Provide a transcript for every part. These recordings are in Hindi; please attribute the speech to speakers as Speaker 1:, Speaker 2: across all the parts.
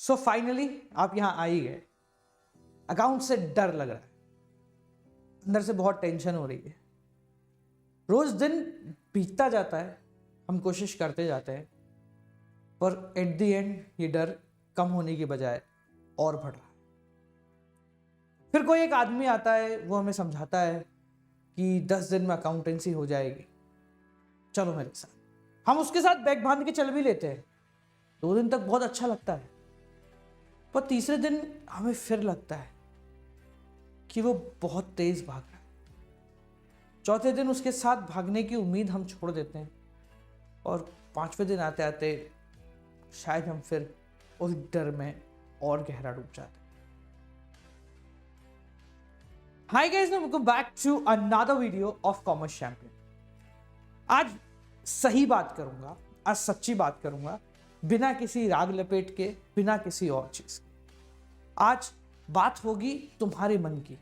Speaker 1: सो फाइनली आप यहां आ ही गए। अकाउंट से डर लग रहा है, अंदर से बहुत टेंशन हो रही है। रोज दिन बीतता जाता है, हम कोशिश करते जाते हैं, पर एट द एंड ये डर कम होने की बजाय और बढ़ रहा है। फिर कोई एक आदमी आता है, वो हमें समझाता है कि 10 दिन में अकाउंटेंसी हो जाएगी, चलो मेरे साथ। हम उसके साथ बैग बांध के चल भी लेते हैं। 2 दिन तक बहुत अच्छा लगता है, पर तीसरे दिन हमें फिर लगता है कि वो बहुत तेज भाग रहा है। चौथे दिन उसके साथ भागने की उम्मीद हम छोड़ देते हैं, और 5वें दिन आते आते शायद हम फिर उस डर में और गहरा डूब जाते हैं। Hi guys, welcome back to another video of commerce champion. आज सही बात करूंगा, आज सच्ची बात करूंगा, बिना किसी राग लपेट के, बिना किसी और चीज के। आज बात होगी तुम्हारे मन की,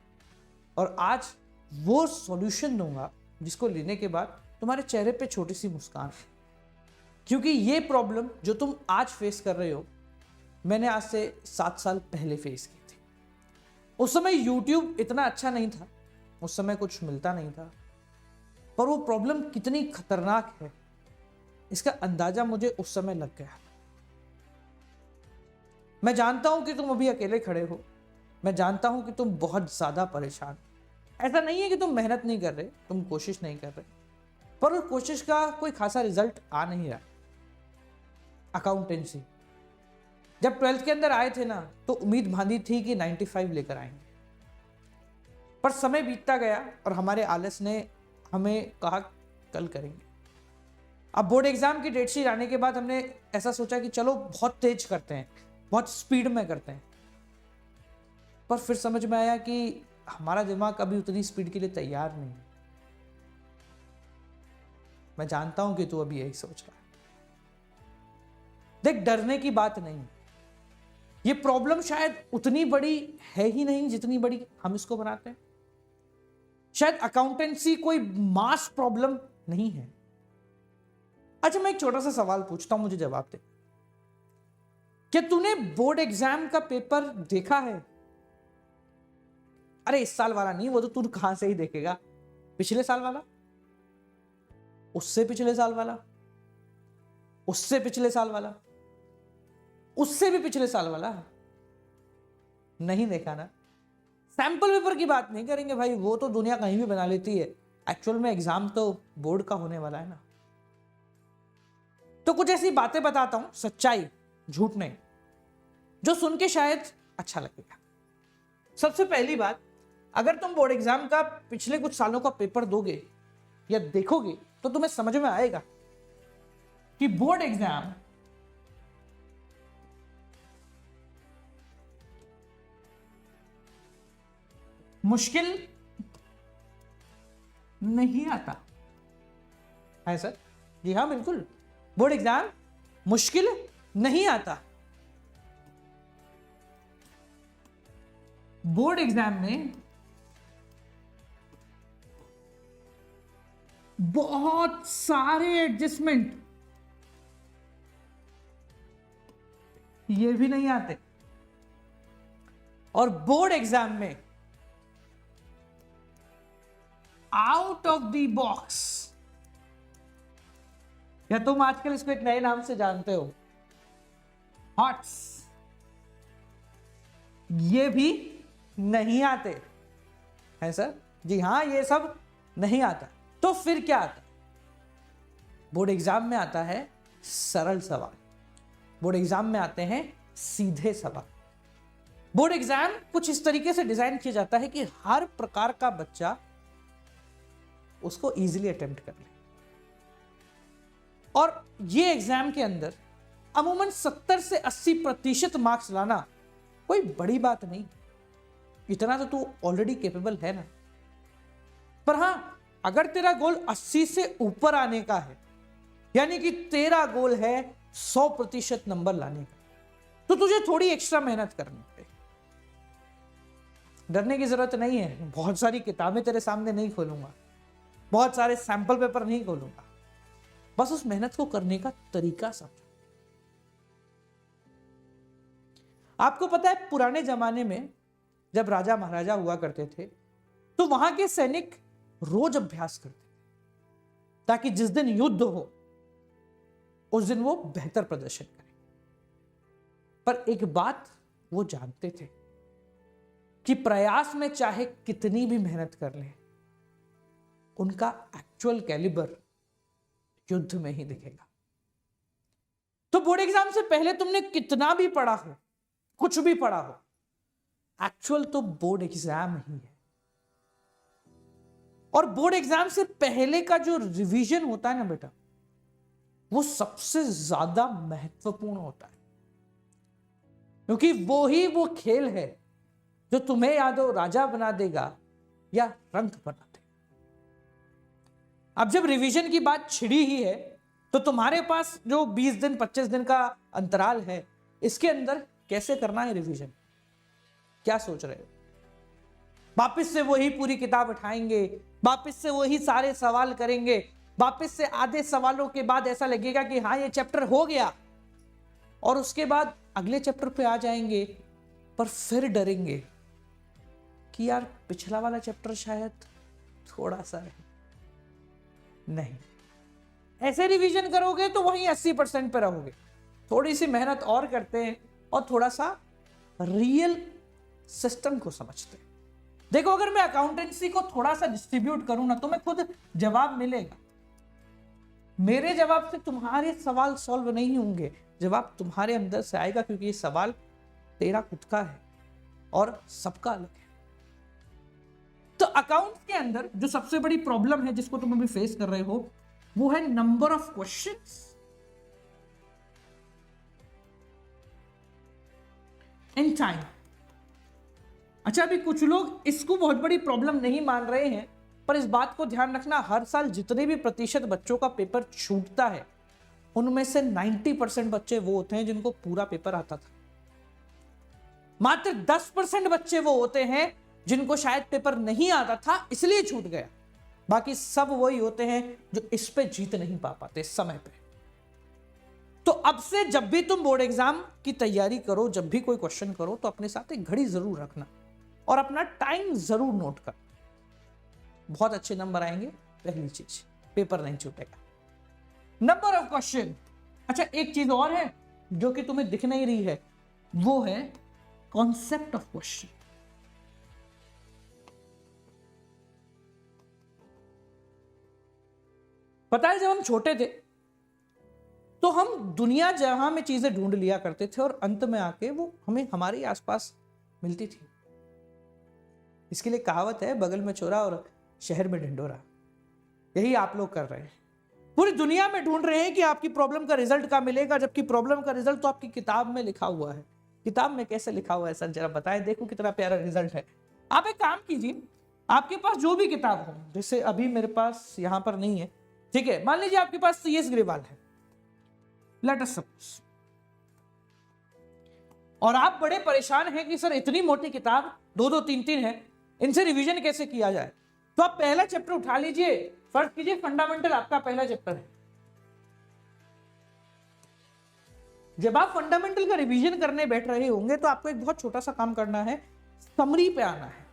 Speaker 1: और आज वो सॉल्यूशन दूंगा जिसको लेने के बाद तुम्हारे चेहरे पे छोटी सी मुस्कान है। क्योंकि ये प्रॉब्लम जो तुम आज फेस कर रहे हो, मैंने आज से 7 साल पहले फेस की थी। उस समय YouTube इतना अच्छा नहीं था, उस समय कुछ मिलता नहीं था, पर वो प्रॉब्लम कितनी खतरनाक है इसका अंदाजा मुझे उस समय लग गया। मैं जानता हूं कि तुम अभी अकेले खड़े हो, मैं जानता हूं कि तुम बहुत ज्यादा परेशान। ऐसा नहीं है कि तुम मेहनत नहीं कर रहे, तुम कोशिश नहीं कर रहे, पर उस कोशिश का कोई खासा रिजल्ट आ नहीं रहा। अकाउंटेंसी जब 12th के अंदर आए थे ना, तो उम्मीद बांधी थी कि 95 लेकर आएंगे, पर समय बीतता गया और हमारे आलस ने हमें कहा कल करेंगे। अब बोर्ड एग्जाम की डेट शीट आने के बाद हमने ऐसा सोचा कि चलो बहुत तेज करते हैं, बहुत स्पीड में करते हैं, पर फिर समझ में आया कि हमारा दिमाग अभी उतनी स्पीड के लिए तैयार नहीं है। मैं जानता हूं कि तू अभी यही सोच रहा है। देख, डरने की बात नहीं, ये प्रॉब्लम शायद उतनी बड़ी है ही नहीं जितनी बड़ी हम इसको बनाते हैं। शायद अकाउंटेंसी कोई मास प्रॉब्लम नहीं है। अच्छा, मैं एक छोटा सा सवाल पूछता हूं, मुझे जवाब दे। क्या तूने बोर्ड एग्जाम का पेपर देखा है? अरे इस साल वाला नहीं, वो तो तू कहां से ही देखेगा। पिछले साल वाला, उससे पिछले साल वाला, उससे पिछले साल वाला, उससे भी पिछले साल वाला। नहीं देखा ना? सैंपल पेपर की बात नहीं करेंगे भाई, वो तो दुनिया कहीं भी बना लेती है। एक्चुअल में एग्जाम तो बोर्ड का होने वाला है ना। तो कुछ ऐसी बातें बताता हूं, सच्चाई, झूठ नहीं, जो सुन के शायद अच्छा लगेगा। सबसे पहली बात, अगर तुम बोर्ड एग्जाम का पिछले कुछ सालों का पेपर दोगे या देखोगे, तो तुम्हें समझ में आएगा कि बोर्ड एग्जाम मुश्किल नहीं आता है। सर जी हाँ, बिल्कुल, बोर्ड एग्जाम मुश्किल नहीं आता। बोर्ड एग्जाम में बहुत सारे एडजस्टमेंट ये भी नहीं आते, और बोर्ड एग्जाम में आउट ऑफ द बॉक्स, या तुम आजकल इसको एक नए नाम से जानते हो, हॉट्स, ये भी नहीं आते हैं। सर जी हां, ये सब नहीं आता। तो फिर क्या आता? बोर्ड एग्जाम में आता है सरल सवाल, बोर्ड एग्जाम में आते हैं सीधे सवाल। बोर्ड एग्जाम कुछ इस तरीके से डिजाइन किया जाता है कि हर प्रकार का बच्चा उसको इजीली अटेम्प्ट कर ले, और ये एग्जाम के अंदर अमूमन 70 से 80% मार्क्स लाना कोई बड़ी बात नहीं। इतना तो तू ऑलरेडी कैपेबल है ना। पर हां, अगर तेरा गोल 80 से ऊपर आने का है, यानी कि तेरा गोल है 100% नंबर लाने का, तो तुझे थोड़ी एक्स्ट्रा मेहनत करनी पड़ेगी। डरने की जरूरत नहीं है। बहुत सारी किताबें तेरे सामने नहीं खोलूंगा, बहुत सारे सैंपल पेपर नहीं खोलूंगा, बस उस मेहनत को करने का तरीका समझो। आपको पता है पुराने जमाने में जब राजा महाराजा हुआ करते थे तो वहां के सैनिक रोज अभ्यास करते थे ताकि जिस दिन युद्ध हो उस दिन वो बेहतर प्रदर्शन करें। पर एक बात वो जानते थे कि प्रयास में चाहे कितनी भी मेहनत कर लें, उनका एक्चुअल कैलिबर युद्ध में ही दिखेगा। तो बोर्ड एग्जाम से पहले तुमने कितना भी पढ़ा हो, कुछ भी पढ़ा हो, एक्चुअल तो बोर्ड एग्जाम ही है। और बोर्ड एग्जाम से पहले का जो रिवीजन होता है ना बेटा, वो सबसे ज्यादा महत्वपूर्ण होता है, क्योंकि वो खेल है जो तुम्हें यादव राजा बना देगा या रंक बना देगा। अब जब रिवीजन की बात छिड़ी ही है तो तुम्हारे पास जो 20 दिन 25 दिन का अंतराल है, इसके अंदर कैसे करना है रिवीजन, क्या सोच रहे हो? वापस से वही पूरी किताब उठाएंगे, वापस से वही सारे सवाल करेंगे, वापस से आधे सवालों के बाद ऐसा लगेगा कि हाँ ये चैप्टर हो गया, और उसके बाद अगले चैप्टर पे आ जाएंगे, पर फिर डरेंगे कि यार पिछला वाला चैप्टर शायद थोड़ा सा है। नहीं, ऐसे रिवीजन करोगे तो वहीं 80% पे रहोगे। थोड़ी सी मेहनत और करते हैं और थोड़ा सा रियल सिस्टम को समझते हैं। देखो, अगर मैं अकाउंटेंसी को थोड़ा सा डिस्ट्रीब्यूट करूं ना, तो मैं खुद जवाब मिलेगा। मेरे जवाब से तुम्हारे सवाल सॉल्व नहीं होंगे, जवाब तुम्हारे अंदर से आएगा, क्योंकि ये सवाल तेरा खुद का है और सबका अलग है। तो अकाउंट के अंदर जो सबसे बड़ी प्रॉब्लम है जिसको तुम अभी फेस कर रहे हो, वो है number of questions and time. अच्छा, अभी कुछ लोग इसको बहुत बड़ी प्रॉब्लम नहीं मान रहे हैं, पर इस बात को ध्यान रखना, हर साल जितने भी प्रतिशत बच्चों का पेपर छूटता है, उनमें से 90% बच्चे वो होते हैं जिनको पूरा पेपर आता था। मात्र 10% बच्चे वो होते हैं जिनको शायद पेपर नहीं आता था इसलिए छूट गया। बाकी सब वही होते हैं जो इस पे जीत नहीं पा पाते समय पे। तो अब से जब भी तुम बोर्ड एग्जाम की तैयारी करो, जब भी कोई क्वेश्चन करो, तो अपने साथ एक घड़ी जरूर रखना और अपना टाइम जरूर नोट कर। बहुत अच्छे नंबर आएंगे, पहली चीज, पेपर नहीं छूटेगा। Number of question. अच्छा, एक चीज और है जो कि तुम्हें दिख नहीं रही है, वो है कॉन्सेप्ट ऑफ क्वेश्चन। पता है, जब हम छोटे थे तो हम दुनिया जहां में चीजें ढूंढ लिया करते थे और अंत में आके वो हमें हमारे आसपास मिलती थी। इसके लिए कहावत है, बगल में चोरा और शहर में ढिंढोरा। यही आप लोग कर रहे हैं, पूरी दुनिया में ढूंढ रहे हैं कि आपकी प्रॉब्लम का रिजल्ट कहाँ मिलेगा, जबकि प्रॉब्लम का रिजल्ट तो आपकी किताब में लिखा हुआ है। किताब में कैसे लिखा हुआ है सर, जरा बताएं, देखो कितना प्यारा रिजल्ट है। आप एक काम कीजिए, आपके पास जो भी किताब हो, जैसे अभी मेरे पास यहां पर नहीं है, ठीक है, मान लीजिए आपके पास CS ग्रेवाल है, लेट अस सपोज, और आप बड़े परेशान हैं कि सर इतनी मोटी किताब 2-2 3-3 है, इनसे रिवीजन कैसे किया जाए। तो आप पहला चैप्टर उठा लीजिए, फर्ज कीजिए फंडामेंटल आपका पहला चैप्टर है। जब आप फंडामेंटल का रिवीजन करने बैठ रहे होंगे तो आपको एक बहुत छोटा सा काम करना है, समरी पे आना है।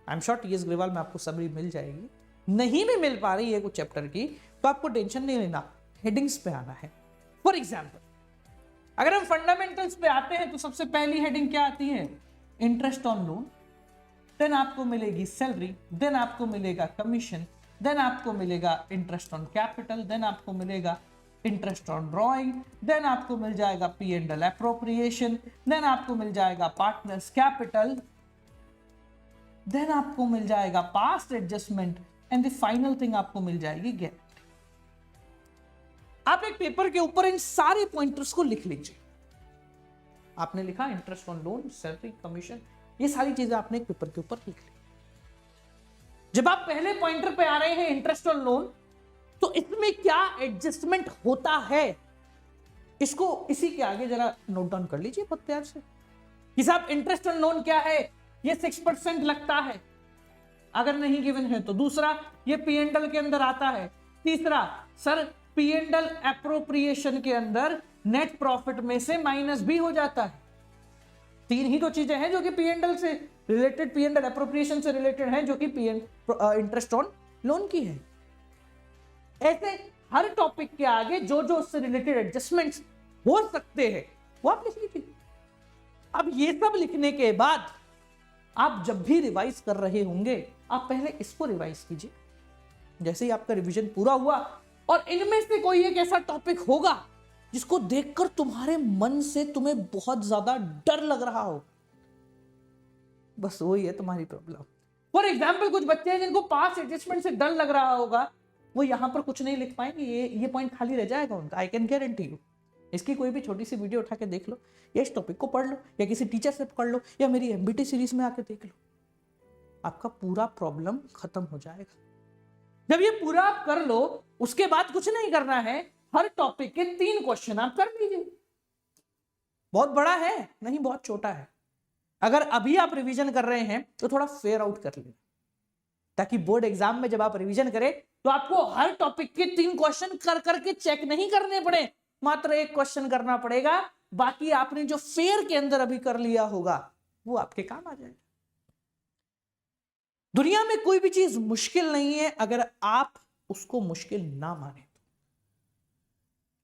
Speaker 1: I am sure TS Grewal में आपको समरी मिल जाएगी, नहीं भी मिल पा रही है कुछ चैप्टर की तो आपको टेंशन नहीं लेना, हेडिंग्स पे आना है। फॉर एग्जाम्पल, अगर हम फंडामेंटल्स पे आते हैं तो सबसे पहली हेडिंग क्या आती है, इंटरेस्ट ऑन लोन, देन आपको मिलेगी सैलरी, देन आपको मिलेगा कमीशन, देन आपको मिलेगा इंटरेस्ट ऑन कैपिटल, देन आपको मिलेगा इंटरेस्ट ऑन ड्रॉइंग, देन आपको मिल जाएगा P&L एप्रोप्रिएशन, देन आपको मिल जाएगा पार्टनर्स कैपिटल, देन आपको मिल जाएगा past adjustment, and the final thing आपको मिल जाएगी गारंटी। आप एक पेपर के ऊपर इन सारे पॉइंटर्स को लिख लीजिए। आपने लिखा interest on loan, salary, commission, ये सारी चीजें आपने एक पेपर के ऊपर लिख ली। जब आप पहले पॉइंटर पे आ रहे हैं इंटरेस्ट ऑन लोन, तो इसमें क्या एडजस्टमेंट होता है, इसको इसी के आगे जरा नोट डाउन कर लीजिए बहुत प्यार से कि साहब इंटरेस्ट ऑन लोन क्या है, ये 6% लगता है, अगर नहीं गिवन है तो। दूसरा, ये P&L के अंदर आता है। तीसरा, सर P&L एप्रोप्रिएशन के अंदर नेट प्रॉफिट में से माइनस भी हो जाता है। तीन ही तो चीजें हैं जो कि पी एंड एल से related, P and L appropriation से रिलेटेड हैं, जो कि P and interest on loan की है। ऐसे हर टॉपिक के आगे जो जो उससे रिलेटेड एडजस्टमेंट्स हो सकते हैं वो आप लिख लीजिए। अब ये सब लिखने के बाद आप जब भी रिवाइज कर रहे होंगे, आप पहले इसको रिवाइज कीजिए। जैसे ही आपका रिवीजन पूरा हुआ और इनमें से कोई एक ऐसा टॉपिक होगा जिसको देखकर तुम्हारे मन से तुम्हें बहुत ज्यादा डर लग रहा हो, बस वही है तुम्हारी प्रॉब्लम। फॉर एग्जाम्पल, कुछ बच्चे हैं जिनको पास एडजस्टमेंट से डर लग रहा होगा, वो यहां पर कुछ नहीं लिख पाएंगे, ये पॉइंट खाली रह जाएगा उनका, आई कैन गारंटी यू। इसकी कोई भी छोटी सी वीडियो उठा के देख लो, या इस टॉपिक को पढ़ लो, या किसी टीचर से पढ़ लो, या मेरी एमबीटी सीरीज में आके देख लो, आपका पूरा प्रॉब्लम खत्म हो जाएगा। जब ये पूरा आप कर लो, उसके बाद कुछ नहीं करना है, हर टॉपिक के 3 क्वेश्चन आप कर लीजिए। बहुत बड़ा है नहीं, बहुत छोटा है। अगर अभी आप रिवीजन कर रहे हैं तो थोड़ा फेयर आउट कर लेना, ताकि बोर्ड एग्जाम में जब आप रिवीजन करें तो आपको हर टॉपिक के 3 क्वेश्चन कर करके चेक नहीं करने पड़े, मात्र 1 क्वेश्चन करना पड़ेगा। बाकी आपने जो फेयर के अंदर अभी कर लिया होगा वो आपके काम आ जाएगा। दुनिया में कोई भी चीज मुश्किल नहीं है अगर आप उसको मुश्किल ना माने।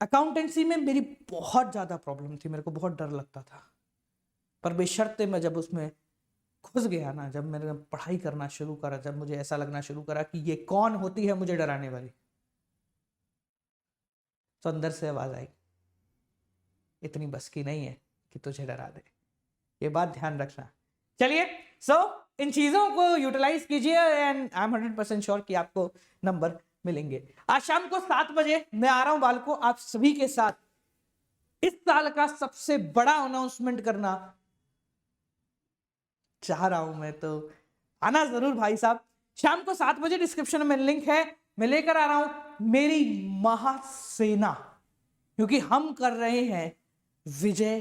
Speaker 1: अकाउंटेंसी में मेरी बहुत ज्यादा प्रॉब्लम थी, मेरे को बहुत डर लगता था, पर बेशर्ते मैं जब उसमें घुस गया ना, जब मैंने पढ़ाई करना शुरू करा, जब मुझे ऐसा लगना शुरू करा कि ये कौन होती है मुझे डराने वाली, तो अंदर से आवाज आई, इतनी बस की नहीं है कि तुझे डरा दे। ये बात ध्यान रखना। चलिए, इन चीजों को यूटिलाइज कीजिए एंड आई एम 100% श्योर कि आपको नंबर मिलेंगे। आज शाम को 7 बजे मैं आ रहा हूं बालकों, आप सभी के साथ इस साल का सबसे बड़ा अनाउंसमेंट करना चाह रहा हूं मैं, तो आना जरूर भाई साहब। शाम को 7 बजे डिस्क्रिप्शन में लिंक है, मैं लेकर आ रहा हूं मेरी महासेना, क्योंकि हम कर रहे हैं विजय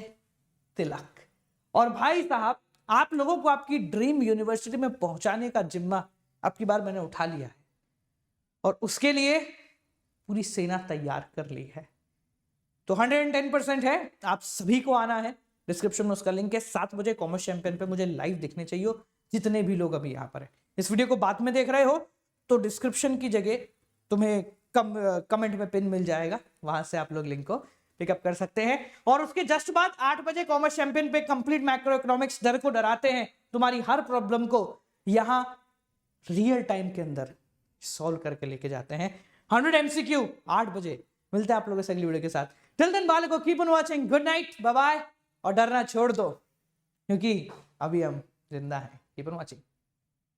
Speaker 1: तिलक। और भाई साहब, आप लोगों को आपकी ड्रीम यूनिवर्सिटी में पहुंचाने का जिम्मा आपकी बार मैंने उठा लिया है, और उसके लिए पूरी सेना तैयार कर ली है। तो 110% है, आप सभी को आना है। डिस्क्रिप्शन में उसका लिंक है। 7 बजे कॉमर्स चैंपियन पे मुझे लाइव दिखने चाहिए जितने भी लोग अभी यहाँ पर है। इस वीडियो को बाद में देख रहे हो तो डिस्क्रिप्शन की जगह तुम्हें कमेंट में पिन मिल जाएगा, वहां से आप लोग लिंक को पिकअप कर सकते हैं। और उसके जस्ट बाद 8 बजे कॉमर्स चैंपियन पे कंप्लीट मैक्रो इकोनॉमिक्स, डर को डराते हैं, तुम्हारी हर प्रॉब्लम को यहां रियल टाइम के अंदर सॉल्व करके लेके जाते हैं। 100 MCQ 8 बजे मिलते हैं आप लोगों से अगली वीडियो के साथ। टिल देन बालको, keep on watching, good night, bye bye, और डरना छोड़ दो क्योंकि अभी हम जिंदा हैं। Keep on watching.